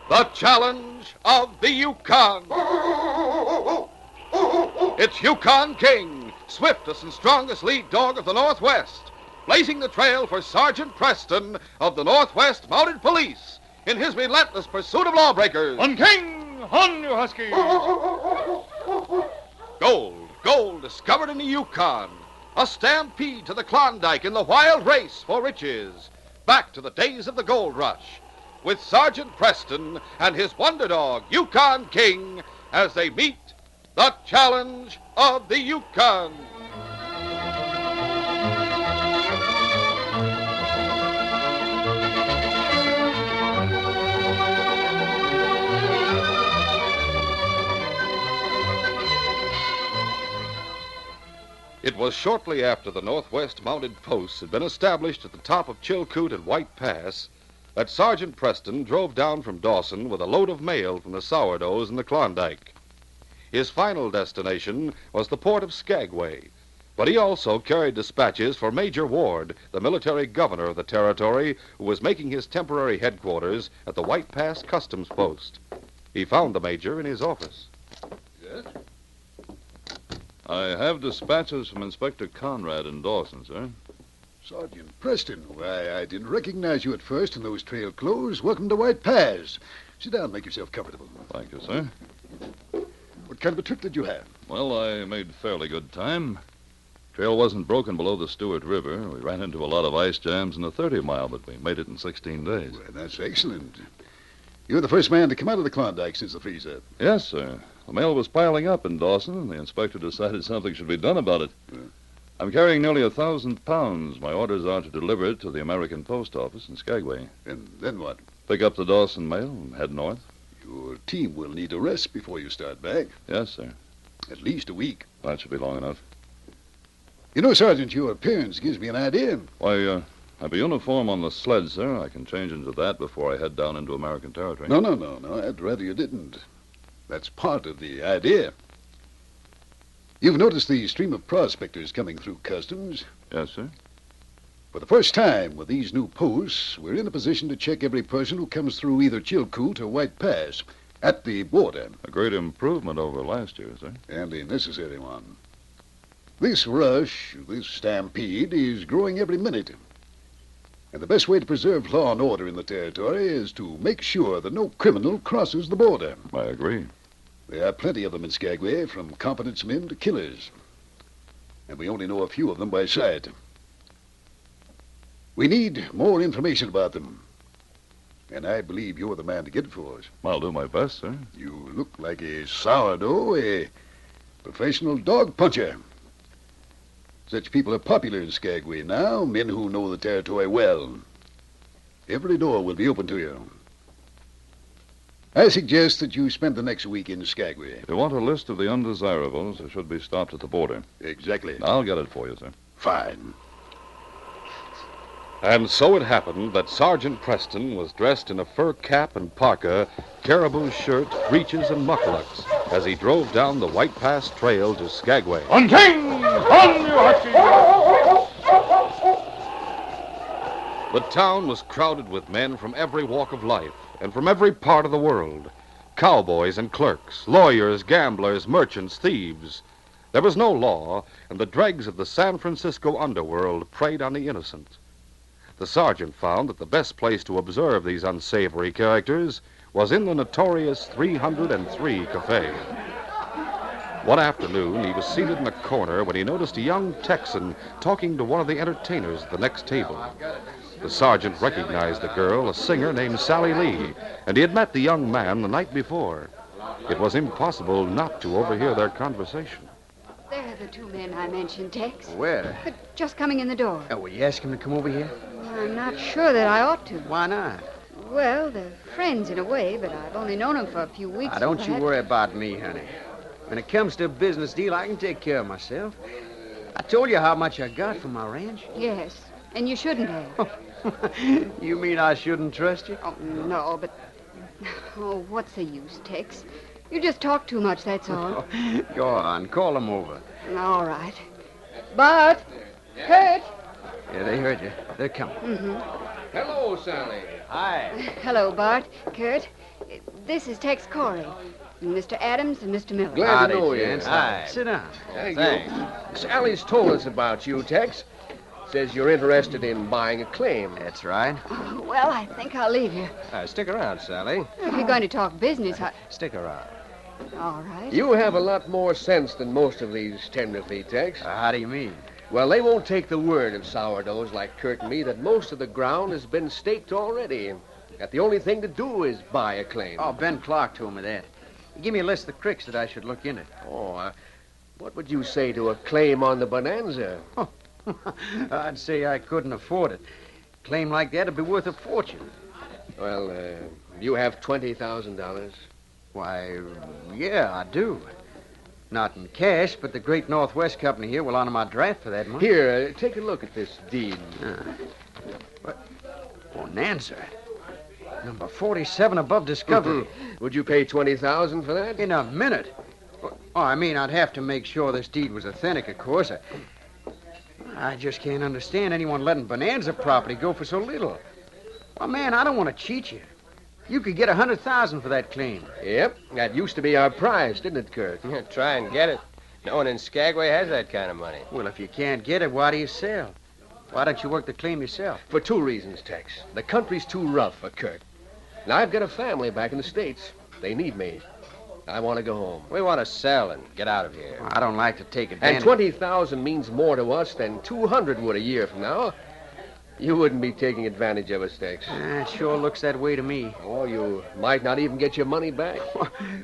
The challenge of the Yukon. It's Yukon King, swiftest and strongest lead dog of the Northwest, blazing the trail for Sergeant Preston of the Northwest Mounted Police in his relentless pursuit of lawbreakers. On King! On, you husky! Gold discovered in the Yukon. A stampede to the Klondike in the wild race for riches. Back to the days of the gold rush, with Sergeant Preston and his wonder dog, Yukon King, as they meet the challenge of the Yukon. It was shortly after the Northwest Mounted Posts had been established at the top of Chilkoot and White Pass that Sergeant Preston drove down from Dawson with a load of mail from the sourdoughs in the Klondike. His final destination was the port of Skagway, but he also carried dispatches for Major Ward, the military governor of the territory, who was making his temporary headquarters at the White Pass Customs Post. He found the major in his office. Yes? I have dispatches from Inspector Conrad in Dawson, sir. Sergeant Preston, why, I didn't recognize you at first in those trail clothes. Welcome to White Pass. Sit down and make yourself comfortable. Thank you, sir. What kind of a trip did you have? Well, I made fairly good time. Trail wasn't broken below the Stewart River. We ran into a lot of ice jams in the 30-mile, but we made it in 16 days. Well, that's excellent. You're the first man to come out of the Klondike since the freeze-up. Yes, sir. The mail was piling up in Dawson, and the inspector decided something should be done about it. I'm carrying nearly 1,000 pounds. My orders are to deliver it to the American Post Office in Skagway. And then what? Pick up the Dawson mail and head north. Your team will need a rest before you start back. Yes, sir. At least a week. That should be long enough. You know, Sergeant, your appearance gives me an idea. Why, I've a uniform on the sled, sir. I can change into that before I head down into American territory. No. I'd rather you didn't. That's part of the idea. You've noticed the stream of prospectors coming through customs. Yes, sir. For the first time with these new posts, we're in a position to check every person who comes through either Chilkoot or White Pass at the border. A great improvement over last year, sir. And a necessary one. This rush, this stampede, is growing every minute. And the best way to preserve law and order in the territory is to make sure that no criminal crosses the border. I agree. There are plenty of them in Skagway, from competence men to killers. And we only know a few of them by sight. We need more information about them. And I believe you're the man to get it for us. I'll do my best, sir. You look like a sourdough, a professional dog puncher. Such people are popular in Skagway now, men who know the territory well. Every door will be open to you. I suggest that you spend the next week in Skagway. If you want a list of the undesirables, they should be stopped at the border. Exactly. I'll get it for you, sir. Fine. And so it happened that Sergeant Preston was dressed in a fur cap and parka, caribou shirt, breeches, and mucklucks as he drove down the White Pass Trail to Skagway. On King! On, you husky! The town was crowded with men from every walk of life and from every part of the world. Cowboys and clerks, lawyers, gamblers, merchants, thieves. There was no law, and the dregs of the San Francisco underworld preyed on the innocent. The sergeant found that the best place to observe these unsavory characters was in the notorious 303 Cafe. One afternoon, he was seated in a corner when he noticed a young Texan talking to one of the entertainers at the next table. The sergeant recognized the girl, a singer named Sally Lee, and he had met the young man the night before. It was impossible not to overhear their conversation. They're the two men I mentioned, Tex. Where? Just coming in the door. Oh, will you ask him to come over here? I'm not sure that I ought to. Why not? Well, they're friends in a way, but I've only known them for a few weeks. Now, don't you worry about me, honey. When it comes to a business deal, I can take care of myself. I told you how much I got from my ranch. Yes, and you shouldn't have. You mean I shouldn't trust you? Oh, no, but... Oh, what's the use, Tex? You just talk too much, that's all. Go on, call them over. All right. Bart! Kurt! Yeah, they heard you. They're coming. Mm-hmm. Hello, Sally. Hi. Hello, Bart. Kurt. This is Tex Corey, and Mr. Adams and Mr. Miller. Glad to Howdy, know you. gents. Hi. Sit down. Thank Thanks. you. Sally's told us about you, Tex. Says you're interested in buying a claim. That's right. Well, I think I'll leave you. Stick around, Sally. If you're going to talk business, Stick around. all right. You have a lot more sense than most of these tenderfeet, Tex. How do you mean? Well, they won't take the word of sourdoughs like Kurt and me that most of the ground has been staked already. That the only thing to do is buy a claim. Oh, Ben Clark told me that. He gave me a list of the cricks that I should look into. What would you say to a claim on the Bonanza? I'd say I couldn't afford it. A claim like that would be worth a fortune. Well, you have $20,000. Why, yeah, I do. Not in cash, but the Great Northwest Company here will honor my draft for that money. Here, take a look at this deed. What? Bonanza. Number 47 above Discovery. Would you pay $20,000 for that? In a minute. Oh, I mean, I'd have to make sure this deed was authentic, of course. I just can't understand anyone letting Bonanza property go for so little. Well, man, I don't want to cheat you. You could get $100,000 for that claim. Yep, that used to be our prize, didn't it, Kurt? Try and get it. No one in Skagway has that kind of money. Well, if you can't get it, why do you sell? Why don't you work the claim yourself? For two reasons, Tex. The country's too rough for Kurt. Now, I've got a family back in the States. They need me. I want to go home. We want to sell and get out of here. I don't like to take And advantage. $20,000 means more to us than $200 would a year from now. You wouldn't be taking advantage of us, Tex. It sure looks that way to me. Oh, you might not even get your money back.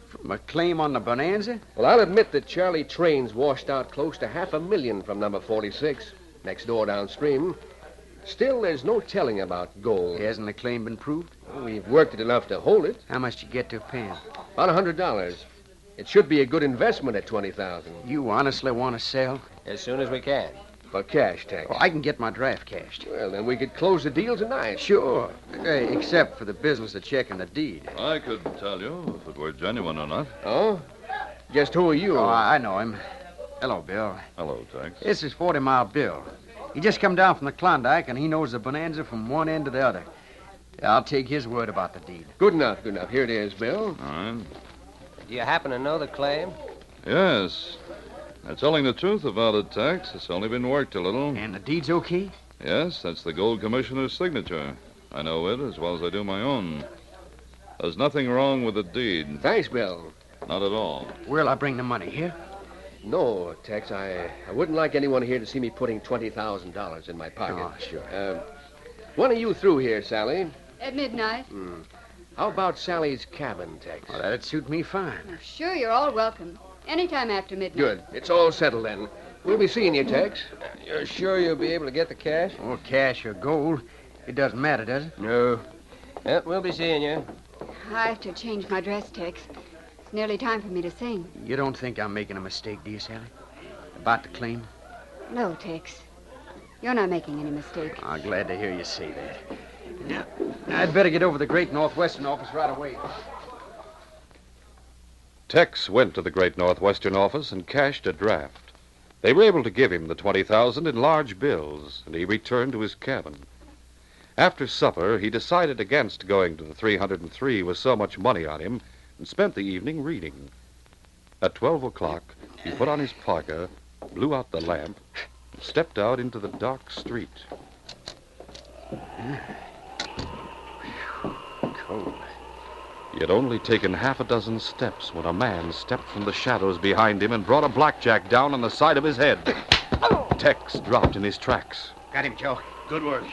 From a claim on the Bonanza? Well, I'll admit that Charlie Train's washed out close to $500,000 from number 46, next door downstream. Still, there's no telling about gold. Hasn't the claim been proved? Well, we've worked it enough to hold it. How much did you get to pay him? About $100. It should be a good investment at $20,000. You honestly want to sell? As soon as we can. For cash, Tex. Oh, I can get my draft cashed. Well, then we could close the deal tonight. Sure. Except for the business of checking the deed. I could tell you if it were genuine or not. Oh? Just who are you? Oh, I know him. Hello, Bill. Hello, Tex. This is 40 Mile Bill. He just come down from the Klondike, and he knows the Bonanza from one end to the other. I'll take his word about the deed. Good enough, good enough. Here it is, Bill. All right. Do you happen to know the claim? Yes. That's telling the truth about it, Tex. It's only been worked a little. And the deed's okay? Yes, that's the Gold Commissioner's signature. I know it as well as I do my own. There's nothing wrong with the deed. Thanks, Bill. Not at all. Where'll I bring the money? Here? No, Tex, I wouldn't like anyone here to see me putting $20,000 in my pocket. Oh, sure. When are you through here, Sally? At midnight. How about Sally's cabin, Tex? Well, that'd suit me fine. Sure, you're all welcome. Anytime after midnight. Good. It's all settled then. We'll be seeing you, Tex. You're sure you'll be able to get the cash? Or cash or gold. It doesn't matter, does it? No. Yep, we'll be seeing you. I have to change my dress, Tex. It's nearly time for me to sing. You don't think I'm making a mistake, do you, Sally? About the claim? No, Tex. You're not making any mistake. I'm glad to hear you say that. Now, I'd better get over to the Great Northwestern office right away. Tex went to the Great Northwestern office and cashed a draft. They were able to give him the $20,000 in large bills, and he returned to his cabin. After supper, he decided against going to the 303 with so much money on him and spent the evening reading. At 12 o'clock, he put on his parka, blew out the lamp, and stepped out into the dark street. Cold. He had only taken half a dozen steps when a man stepped from the shadows behind him and brought a blackjack down on the side of his head. Tex dropped in his tracks. Got him, Joe. Good work.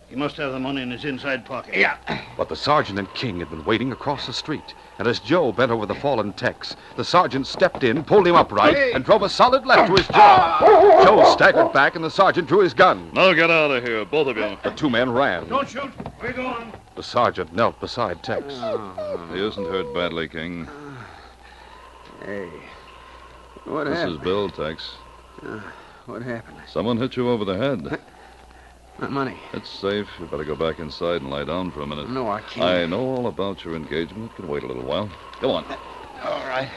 He must have the money in his inside pocket. Yeah. But the sergeant and King had been waiting across the street. And as Joe bent over the fallen Tex, the sergeant stepped in, pulled him upright, and drove a solid left to his jaw. Joe staggered back, and the sergeant drew his gun. Now get out of here, both of you. The two men ran. Don't shoot. We're going. The sergeant knelt beside Tex. He isn't hurt badly, King. Hey. What This happened? is Bill, Tex. What happened? Someone hit you over the head. My money. It's safe. You better go back inside and lie down for a minute. No, I can't. I know all about your engagement. It can wait a little while. Go on. All right.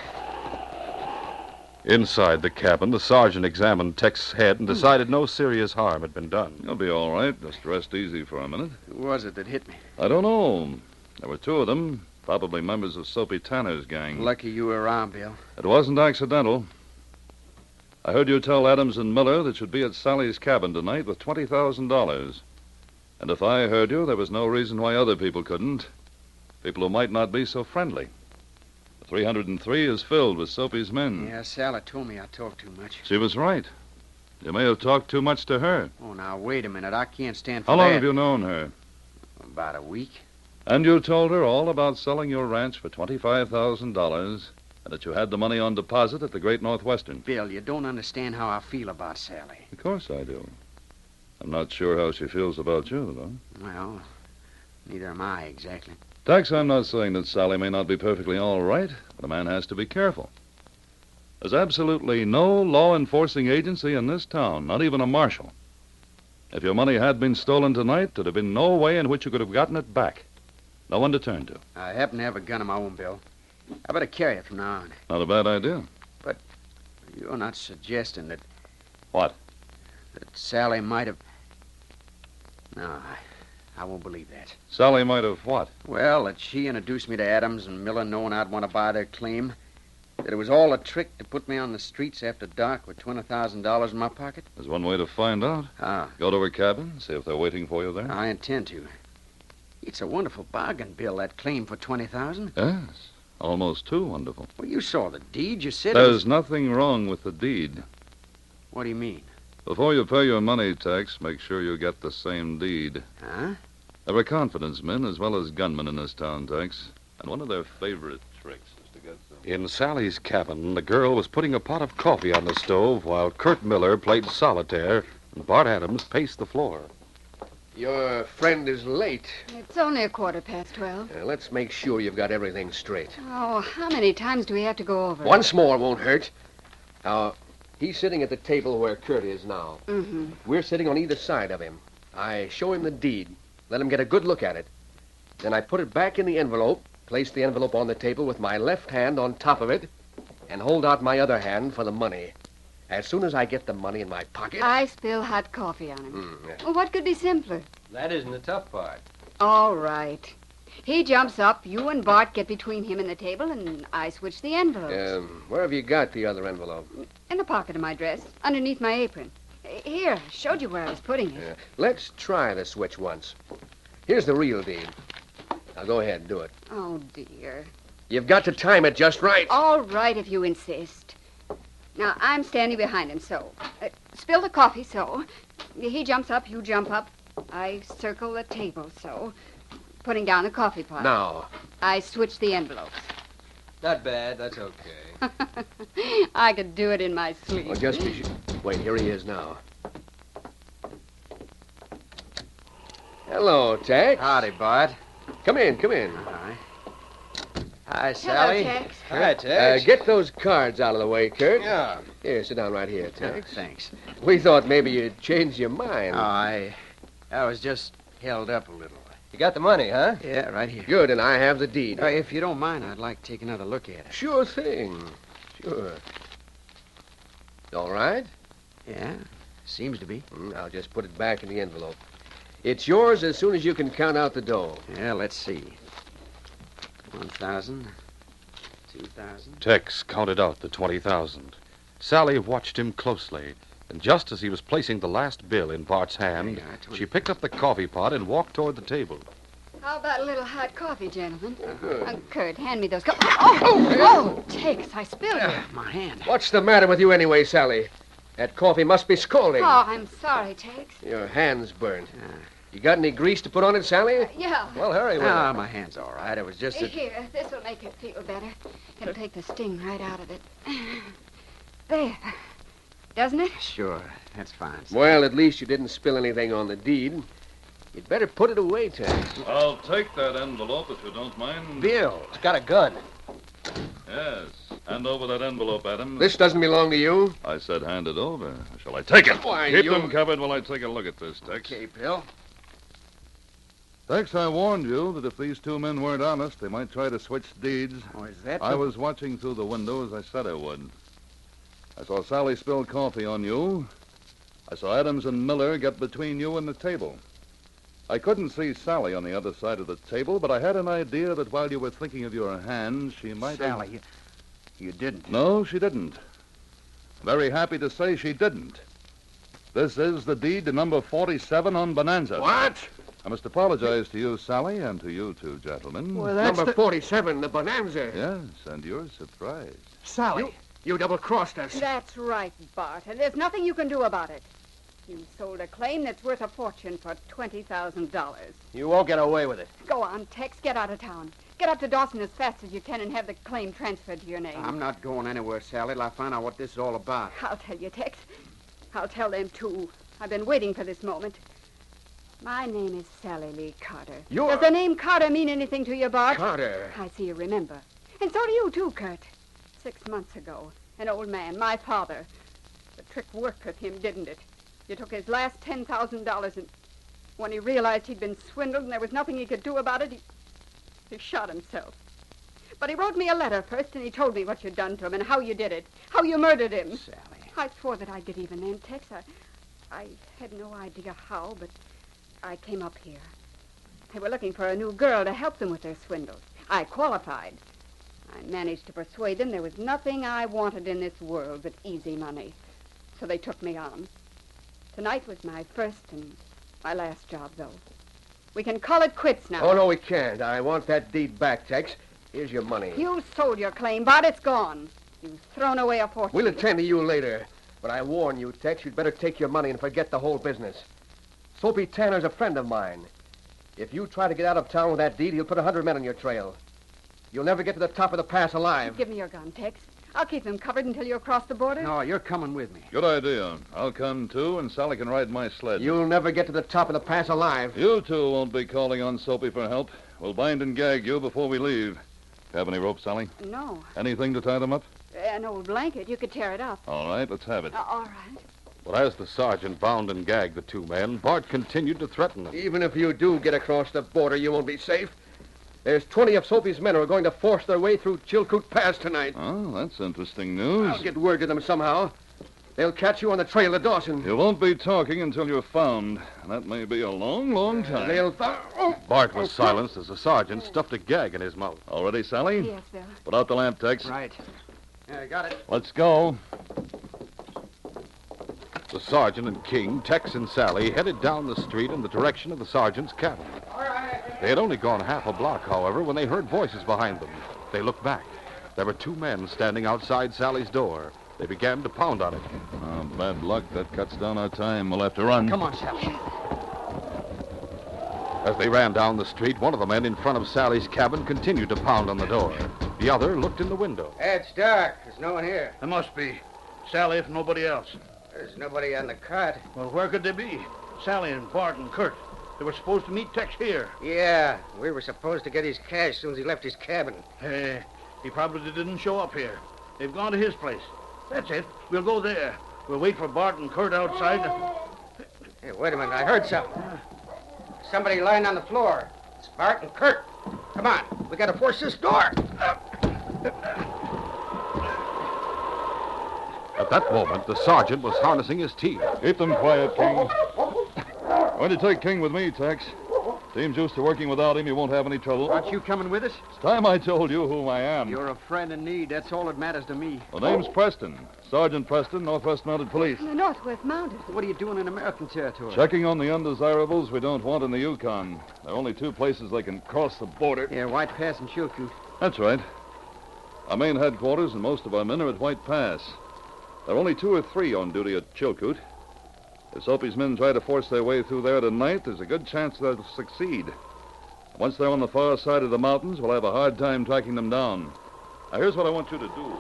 Inside the cabin, the sergeant examined Tex's head and decided no serious harm had been done. You'll be all right. Just rest easy for a minute. Who was it that hit me? I don't know. There were two of them. Probably members of Soapy Tanner's gang. Lucky you were around, Bill. It wasn't accidental. I heard you tell Adams and Miller that you'd be at Sally's cabin tonight with $20,000. And if I heard you, there was no reason why other people couldn't. People who might not be so friendly. The 303 is filled with Soapy's men. Yeah, Sally told me I talked too much. She was right. You may have talked too much to her. Oh, now, wait a minute. I can't stand for How long that. have you known her? About a week. And you told her all about selling your ranch for $25,000 and that you had the money on deposit at the Great Northwestern. Bill, you don't understand how I feel about Sally. Of course I do. I'm not sure how she feels about you, though. Well, neither am I exactly. Tex, I'm not saying that Sally may not be perfectly all right, but a man has to be careful. There's absolutely no law-enforcing agency in this town, not even a marshal. If your money had been stolen tonight, there'd have been no way in which you could have gotten it back. No one to turn to. I happen to have a gun of my own, Bill. I better carry it from now on. Not a bad idea. You're not suggesting that... What? That Sally might have... No, I won't believe that. Sally might have what? Well, that she introduced me to Adams and Miller knowing I'd want to buy their claim. That it was all a trick to put me on the streets after dark with $20,000 in my pocket. There's one way to find out. Ah, Go to her cabin, see if they're waiting for you there. I intend to. It's a wonderful bargain, Bill, that claim for $20,000. Yes, almost too wonderful. Well, you saw the deed. You said it was... There's nothing wrong with the deed. What do you mean? Before you pay your money tax, make sure you get the same deed. Huh? There are confidence men as well as gunmen in this town, Tex. And one of their favorite tricks is to get them... In Sally's cabin, the girl was putting a pot of coffee on the stove while Kurt Miller played solitaire and Bart Adams paced the floor. Your friend is late. It's only 12:15. Let's make sure you've got everything straight. Oh, how many times do we have to go over it? Once more won't hurt. Now, he's sitting at the table where Kurt is now. Mm-hmm. We're sitting on either side of him. I show him the deed, let him get a good look at it. Then I put it back in the envelope, place the envelope on the table with my left hand on top of it, and hold out my other hand for the money. As soon as I get the money in my pocket... I spill hot coffee on him. Well, what could be simpler? That isn't the tough part. All right. He jumps up, you and Bart get between him and the table, and I switch the envelopes. Where have you got the other envelope? In the pocket of my dress, underneath my apron. Here, I showed you where I was putting it. Let's try the switch once. Here's the real deed. Now, go ahead, do it. Oh, dear. You've got to time it just right. All right, if you insist. Now, I'm standing behind him, so. Spill the coffee, so. He jumps up, you jump up. I circle the table, so. Putting down the coffee pot. Now. I switch the envelopes. Not bad. That's okay. I could do it in my sleep. Well, just be sure. Wait, here he is now. Hello, Tex. Howdy, Bart. Come in, come in. Hi. Hi, Sally. Hello, Tex. Hi, Tex. Get those cards out of the way, Kurt. Yeah. Here, sit down right here, Oh, Tex. thanks. We thought maybe you'd changed your mind. I was just held up a little. You got the money, huh? Yeah, right here. Good, and I have the deed. If you don't mind, I'd like to take another look at it. Sure thing. Sure. All right? Yeah, seems to be. I'll just put it back in the envelope. It's yours as soon as you can count out the dough. Yeah, let's see. 1,000, 2,000. Tex counted out the 20,000. Sally watched him closely, and just as he was placing the last bill in Bart's hand, Yeah, 20. she picked up the coffee pot and walked toward the table. How about a little hot coffee, gentlemen? Good. Kurt, hand me those cups. Oh, Tex, I spilled it. My hand. What's the matter with you anyway, Sally? That coffee must be scalding. Oh, I'm sorry, Tex. Your hand's burnt. You got any grease to put on it, Sally? Yeah. Well, hurry with it. My hand's all right. It was just that... Here, this will make it feel better. It'll take the sting right out of it. There. Doesn't it? Sure, that's fine. Well, at least you didn't spill anything on the deed. You'd better put it away, Tex. I'll take that envelope if you don't mind. Bill. It's got a gun. Yes. Hand over that envelope, Adams. This doesn't belong to you. I said hand it over. Shall I take it? Why, Keep you- them covered while I take a look at this, Tex. Okay, Bill. Tex, I warned you that if these two men weren't honest, they might try to switch deeds. Oh, is that... I was watching through the window as I said I would. I saw Sally spill coffee on you. I saw Adams and Miller get between you and the table. I couldn't see Sally on the other side of the table, but I had an idea that while you were thinking of your hand, she might Sally, you didn't. No, she didn't. Very happy to say she didn't. This is the deed to number 47 on Bonanza. What? I must apologize to you, Sally, and to you two gentlemen. Well, that's Number 47, the Bonanza. Yes, and you're surprised. Sally. You double-crossed us. That's right, Bart. And there's nothing you can do about it. You sold a claim that's worth a fortune for $20,000. You won't get away with it. Go on, Tex. Get out of town. Get up to Dawson as fast as you can and have the claim transferred to your name. I'm not going anywhere, Sally, till I find out what this is all about. I'll tell you, Tex. I'll tell them, too. I've been waiting for this moment. My name is Sally Lee Carter. Does the name Carter mean anything to you, Bart? Carter. I see you remember. And so do you, too, Kurt. 6 months ago, an old man, my father. The trick worked with him, didn't it? You took his last $10,000, and when he realized he'd been swindled and there was nothing he could do about it, he shot himself. But he wrote me a letter first, and he told me what you'd done to him and how you did it, how you murdered him. Sally. I swore that I'd get even then, Tex. I had no idea how, but I came up here. They were looking for a new girl to help them with their swindles. I qualified. I managed to persuade them there was nothing I wanted in this world but easy money. So they took me on. Tonight was my first and my last job, though. We can call it quits now. Oh, no, we can't. I want that deed back, Tex. Here's your money. You sold your claim, Bart. It's gone. You've thrown away a fortune. We'll attend to you later. But I warn you, Tex, you'd better take your money and forget the whole business. Soapy Tanner's a friend of mine. If you try to get out of town with that deed, he'll put 100 men on your trail. You'll never get to the top of the pass alive. Give me your gun, Tex. I'll keep them covered until you cross the border. No, you're coming with me. Good idea. I'll come, too, and Sally can ride my sled. You'll never get to the top of the pass alive. You two won't be calling on Soapy for help. We'll bind and gag you before we leave. Have any rope, Sally? No. Anything to tie them up? An old blanket. You could tear it up. All right, let's have it. All right. But as the sergeant bound and gagged the two men, Bart continued to threaten them. Even if you do get across the border, you won't be safe. There's 20 of Soapy's men who are going to force their way through Chilkoot Pass tonight. Oh, that's interesting news. I'll get word to them somehow. They'll catch you on the trail to Dawson. You won't be talking until you're found. And that may be a long, long time. Bart was silenced as the sergeant stuffed a gag in his mouth. All ready, Sally? Yes, Bill. Put out the lamp, Tex. Right. Yeah, I got it. Let's go. The sergeant and King, Tex and Sally headed down the street in the direction of the sergeant's cabin. They had only gone half a block, however, when they heard voices behind them. They looked back. There were two men standing outside Sally's door. They began to pound on it. Oh, bad luck. That cuts down our time. We'll have to run. Come on, Sally. As they ran down the street, one of the men in front of Sally's cabin continued to pound on the door. The other looked in the window. It's dark. There's no one here. There must be. Sally, if nobody else. There's nobody on the cart. Well, where could they be? Sally and Bart and Kurt. They were supposed to meet Tex here. Yeah, we were supposed to get his cash as soon as he left his cabin. Hey, he probably didn't show up here. They've gone to his place. That's it. We'll go there. We'll wait for Bart and Kurt outside. Hey, wait a minute. I heard something. Somebody lying on the floor. It's Bart and Kurt. Come on. We got to force this door. At that moment, the sergeant was harnessing his team. Keep them quiet, King. Going to take King with me, Tex. Team's used to working without him. You won't have any trouble. Aren't you coming with us? It's time I told you who I am. You're a friend in need. That's all that matters to me. The name's Preston. Sergeant Preston, Northwest Mounted Police. The Northwest Mounted. What are you doing in American territory? Checking on the undesirables we don't want in the Yukon. There are only two places they can cross the border. Yeah, White Pass and Chilkoot. That's right. Our main headquarters and most of our men are at White Pass. There are only 2 or 3 on duty at Chilkoot. If Soapy's men try to force their way through there tonight, there's a good chance they'll succeed. Once they're on the far side of the mountains, we'll have a hard time tracking them down. Now, here's what I want you to do.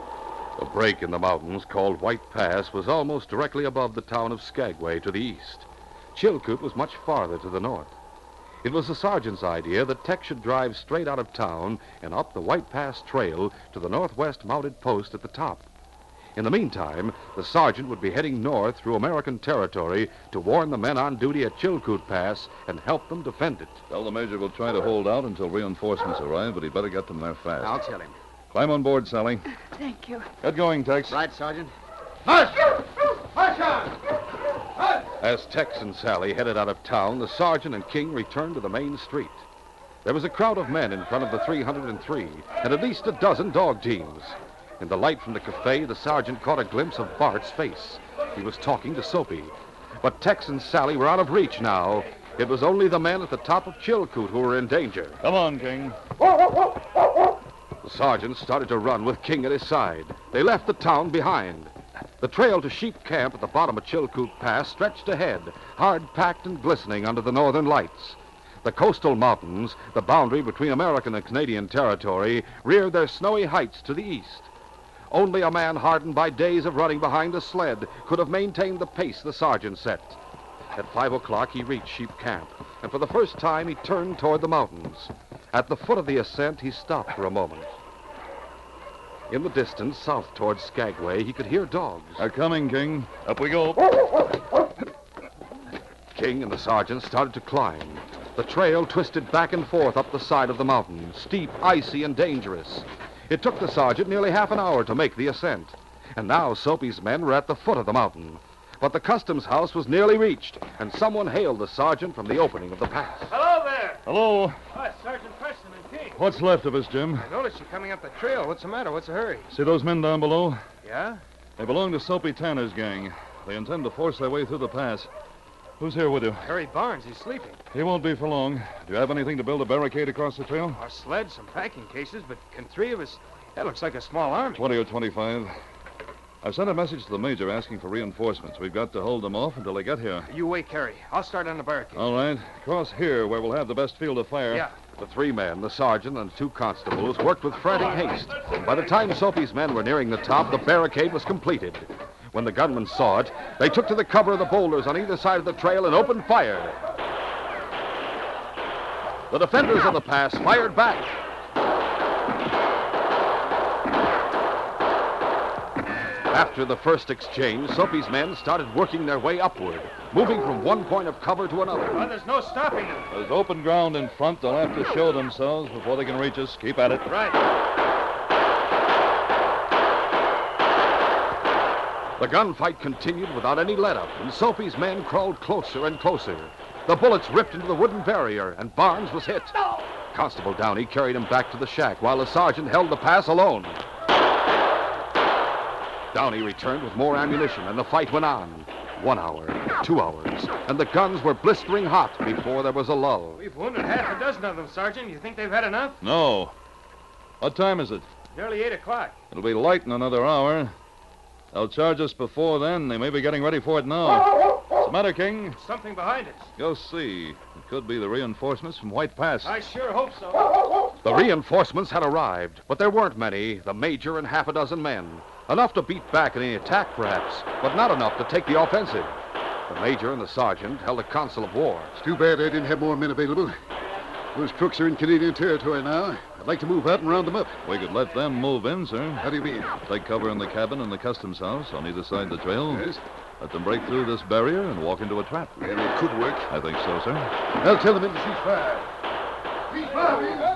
A break in the mountains called White Pass was almost directly above the town of Skagway to the east. Chilkoot was much farther to the north. It was the sergeant's idea that Tex should drive straight out of town and up the White Pass trail to the Northwest Mounted Post at the top. In the meantime, the sergeant would be heading north through American territory to warn the men on duty at Chilkoot Pass and help them defend it. Tell the Major we'll try to hold out until reinforcements arrive, but he'd better get them there fast. I'll tell him. Climb on board, Sally. Thank you. Get going, Tex. Right, Sergeant? Hush! Hush on! Hush! As Tex and Sally headed out of town, the sergeant and King returned to the main street. There was a crowd of men in front of the 303, and at least a dozen dog teams. In the light from the cafe, the sergeant caught a glimpse of Bart's face. He was talking to Soapy. But Tex and Sally were out of reach now. It was only the men at the top of Chilkoot who were in danger. Come on, King. The sergeant started to run with King at his side. They left the town behind. The trail to Sheep Camp at the bottom of Chilkoot Pass stretched ahead, hard-packed and glistening under the northern lights. The coastal mountains, the boundary between American and Canadian territory, reared their snowy heights to the east. Only a man hardened by days of running behind a sled could have maintained the pace the sergeant set. At 5 o'clock, he reached Sheep Camp, and for the first time, he turned toward the mountains. At the foot of the ascent, he stopped for a moment. In the distance, south toward Skagway, he could hear dogs. They're coming, King. Up we go. King and the sergeant started to climb. The trail twisted back and forth up the side of the mountain, steep, icy, and dangerous. It took the sergeant nearly half an hour to make the ascent. And now Soapy's men were at the foot of the mountain. But the customs house was nearly reached, and someone hailed the sergeant from the opening of the pass. Hello there. Hello. Oh, it's Sergeant Preston and King. What's left of us, Jim? I noticed you coming up the trail. What's the matter? What's the hurry? See those men down below? Yeah? They belong to Soapy Tanner's gang. They intend to force their way through the pass. Who's here with you? Harry Barnes. He's sleeping. He won't be for long. Do you have anything to build a barricade across the trail? Our sled, some packing cases, but can three of us... That looks like a small army. 20 or 25. I've sent a message to the major asking for reinforcements. We've got to hold them off until they get here. You wait, Harry. I'll start on the barricade. All right. Cross here, where we'll have the best field of fire. Yeah. The three men, the sergeant and two constables, worked with frantic haste. By the time Soapy's men were nearing the top, the barricade was completed. When the gunmen saw it, they took to the cover of the boulders on either side of the trail and opened fire. The defenders of the pass fired back. After the first exchange, Soapy's men started working their way upward, moving from one point of cover to another. Well, there's no stopping them. There's open ground in front. They'll have to show themselves before they can reach us. Keep at it. Right. The gunfight continued without any let-up, and Soapy's men crawled closer and closer. The bullets ripped into the wooden barrier, and Barnes was hit. Constable Downey carried him back to the shack, while the sergeant held the pass alone. Downey returned with more ammunition, and the fight went on. 1 hour, 2 hours, and the guns were blistering hot before there was a lull. We've wounded half a dozen of them, Sergeant. You think they've had enough? No. What time is it? Nearly 8 o'clock. It'll be light in another hour. They'll charge us before then. They may be getting ready for it now. What's the matter, King? Something behind us. Go see. It could be the reinforcements from White Pass. I sure hope so. The reinforcements had arrived, but there weren't many, the major and half a dozen men. Enough to beat back any attack, perhaps, but not enough to take the offensive. The major and the sergeant held a council of war. It's too bad I didn't have more men available. Those crooks are in Canadian territory now. I'd like to move out and round them up. We could let them move in, sir. How do you mean? Take cover in the cabin and the customs house on either side of the trail. Yes? Let them break through this barrier and walk into a trap. Well, it could work. I think so, sir. I'll tell the men to cease fire. Cease fire!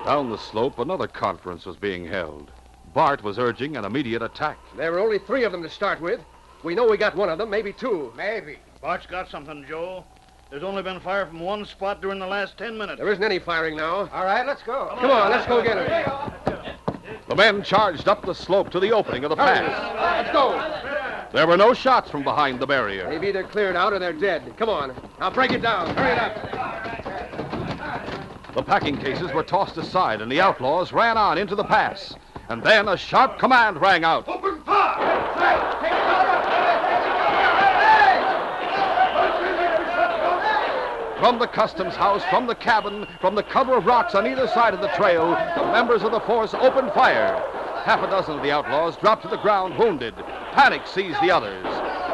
Down the slope, another conference was being held. Bart was urging an immediate attack. There were only 3 of them to start with. We know we got one of them, maybe 2. Maybe. Bart's got something, Joe. There's only been fire from one spot during the last 10 minutes. There isn't any firing now. All right, let's go. Come on, let's go get it. The men charged up the slope to the opening of the pass. Let's go. There were no shots from behind the barrier. They've either cleared out or they're dead. Come on. Now break it down. Hurry it up. The packing cases were tossed aside, and the outlaws ran on into the pass. And then a sharp command rang out. Open fire! From the customs house, from the cabin, from the cover of rocks on either side of the trail, the members of the force opened fire. Half a dozen of the outlaws dropped to the ground wounded. Panic seized the others.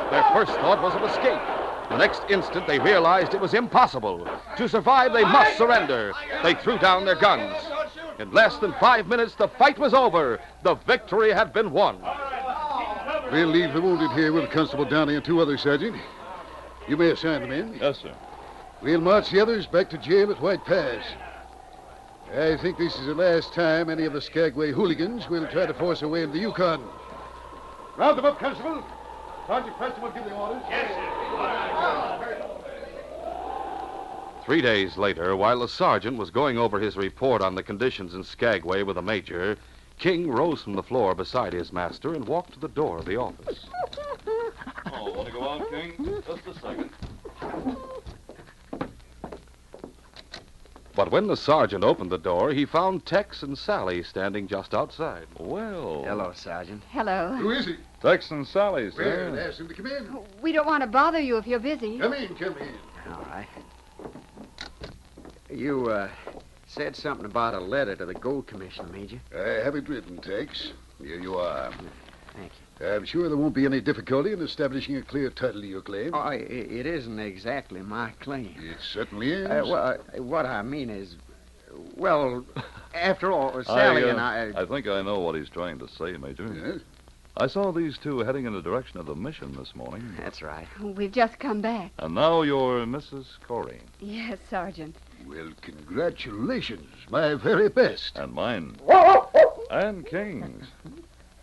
Their first thought was of escape. The next instant, they realized it was impossible. To survive, they must surrender. They threw down their guns. In less than 5 minutes, the fight was over. The victory had been won. We'll leave the wounded here with Constable Downey and 2 others, Sergeant. You may assign them in. Yes, sir. We'll march the others back to jail at White Pass. I think this is the last time any of the Skagway hooligans will try to force their way into the Yukon. Round them up, Constable. Sergeant Preston will give the orders. Yes, sir. 3 days later, while the sergeant was going over his report on the conditions in Skagway with the major, King rose from the floor beside his master and walked to the door of the office. Oh, want to go out, King? Just a second. But when the sergeant opened the door, he found Tex and Sally standing just outside. Well. Hello, Sergeant. Hello. Who is he? Tex and Sally, Well, sir. ask him to come in. We don't want to bother you if you're busy. Come in. All right. You, said something about a letter to the Gold Commissioner, Major. I have it written, Tex. Here you are. Thank I'm sure there won't be any difficulty in establishing a clear title to your claim. Oh, it isn't exactly my claim. It certainly is. Well, what I mean is, well, after all, Sally and I... I think I know what he's trying to say, Major. Yes? I saw these two heading in the direction of the mission this morning. That's right. We've just come back. And now you're Mrs. Corey. Yes, Sergeant. Well, congratulations. My very best. And mine. And King's.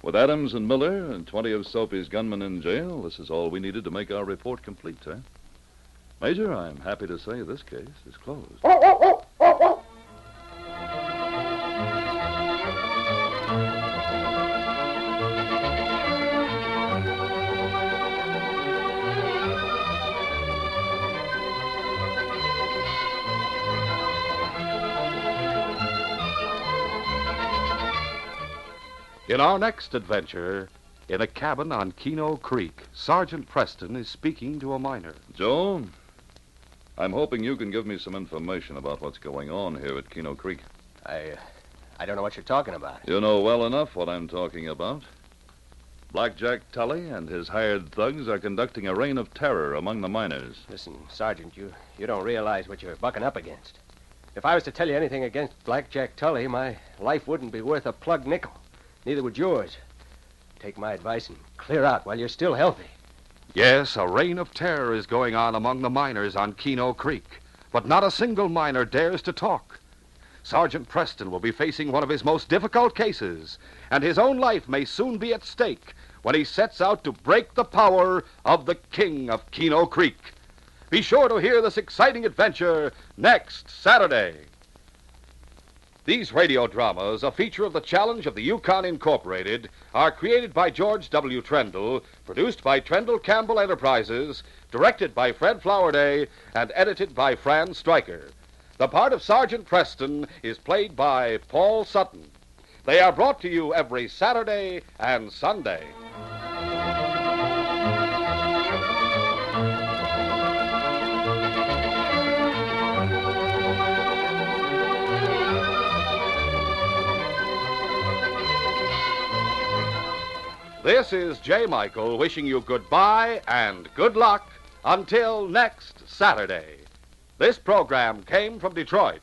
With Adams and Miller and 20 of Soapy's gunmen in jail, this is all we needed to make our report complete, sir. Major, I'm happy to say this case is closed. In our next adventure, in a cabin on Keno Creek, Sergeant Preston is speaking to a miner. Joe, I'm hoping you can give me some information about what's going on here at Keno Creek. I don't know what you're talking about. You know well enough what I'm talking about. Blackjack Tully and his hired thugs are conducting a reign of terror among the miners. Listen, Sergeant, you don't realize what you're bucking up against. If I was to tell you anything against Blackjack Tully, my life wouldn't be worth a plug nickel. Neither would yours. Take my advice and clear out while you're still healthy. Yes, a reign of terror is going on among the miners on Keno Creek, but not a single miner dares to talk. Sergeant Preston will be facing one of his most difficult cases, and his own life may soon be at stake when he sets out to break the power of the King of Keno Creek. Be sure to hear this exciting adventure next Saturday. These radio dramas, a feature of the Challenge of the Yukon Incorporated, are created by George W. Trendle, produced by Trendle Campbell Enterprises, directed by Fred Flowerday, and edited by Fran Stryker. The part of Sergeant Preston is played by Paul Sutton. They are brought to you every Saturday and Sunday. This is J. Michael wishing you goodbye and good luck until next Saturday. This program came from Detroit.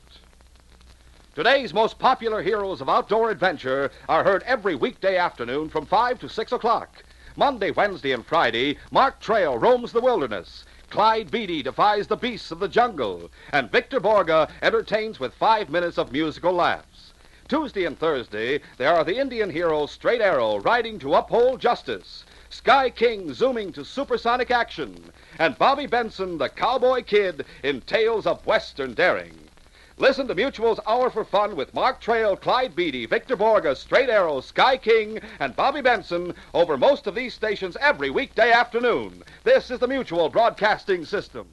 Today's most popular heroes of outdoor adventure are heard every weekday afternoon from 5 to 6 o'clock. Monday, Wednesday, and Friday, Mark Trail roams the wilderness. Clyde Beatty defies the beasts of the jungle. And Victor Borga entertains with 5 minutes of musical laughs. Tuesday and Thursday, there are the Indian hero Straight Arrow riding to uphold justice, Sky King zooming to supersonic action, and Bobby Benson, the cowboy kid, in tales of Western daring. Listen to Mutual's Hour for Fun with Mark Trail, Clyde Beatty, Victor Borga, Straight Arrow, Sky King, and Bobby Benson over most of these stations every weekday afternoon. This is the Mutual Broadcasting System.